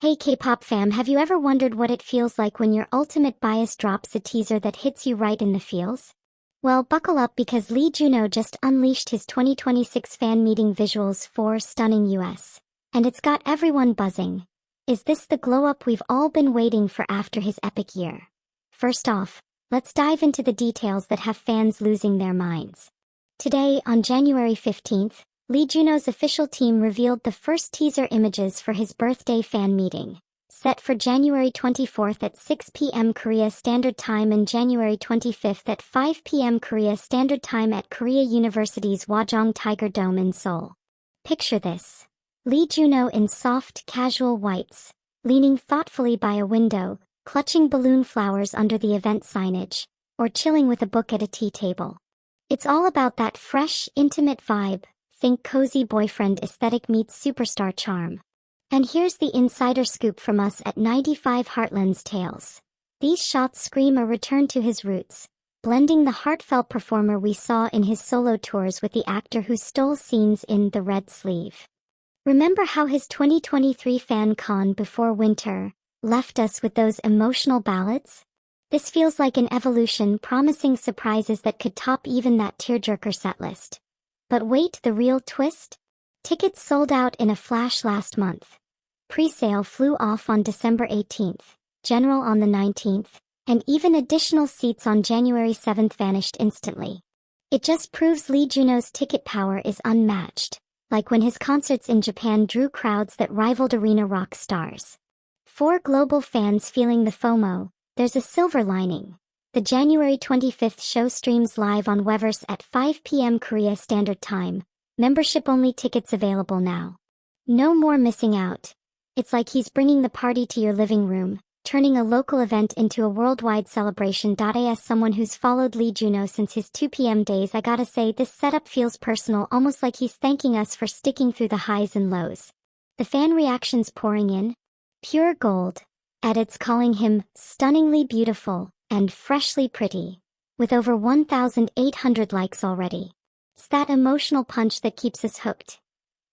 Hey K-pop fam, have you ever wondered what it feels like when your ultimate bias drops a teaser that hits you right in the feels? Well, buckle up because Lee Junho just unleashed his 2026 fan meeting visuals for stunning US. And it's got everyone buzzing. Is this the glow-up we've all been waiting for after his epic year? First off, let's dive into the details that have fans losing their minds. Today, on January 15th, Lee Junho's official team revealed the first teaser images for his birthday fan meeting, set for January 24th at 6 p.m. Korea Standard Time and January 25th at 5 p.m. Korea Standard Time at Korea University's Hwajeong Tiger Dome in Seoul. Picture this. Lee Junho in soft, casual whites, leaning thoughtfully by a window, clutching balloon flowers under the event signage, or chilling with a book at a tea table. It's all about that fresh, intimate vibe. Think cozy boyfriend aesthetic meets superstar charm. And here's the insider scoop from us at 95 HeartLens Tales. These shots scream a return to his roots, blending the heartfelt performer we saw in his solo tours with the actor who stole scenes in The Red Sleeve. Remember how his 2023 fan con Before Winter left us with those emotional ballads? This feels like an evolution, promising surprises that could top even that tearjerker setlist. But wait, the real twist? Tickets sold out in a flash last month. Pre-sale flew off on December 18th, general on the 19th, and even additional seats on January 7th vanished instantly. It just proves Lee Junho's ticket power is unmatched, like when his concerts in Japan drew crowds that rivaled arena rock stars. For global fans feeling the FOMO, there's a silver lining. The January 25th show streams live on Weverse at 5 p.m. Korea Standard Time. Membership-only tickets available now. No more missing out. It's like he's bringing the party to your living room, turning a local event into a worldwide celebration. As someone who's followed Lee Junho since his 2 p.m. days, I gotta say this setup feels personal, almost like he's thanking us for sticking through the highs and lows. The fan reactions pouring in. Pure gold. Edits calling him stunningly beautiful and freshly pretty, with over 1,800 likes already. It's that emotional punch that keeps us hooked.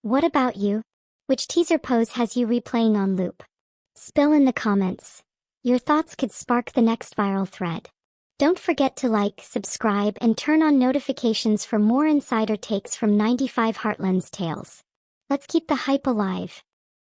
What about you? Which teaser pose has you replaying on loop? Spill in the comments. Your thoughts could spark the next viral thread. Don't forget to like, subscribe, and turn on notifications for more insider takes from 95 HeartLens Tales. Let's keep the hype alive.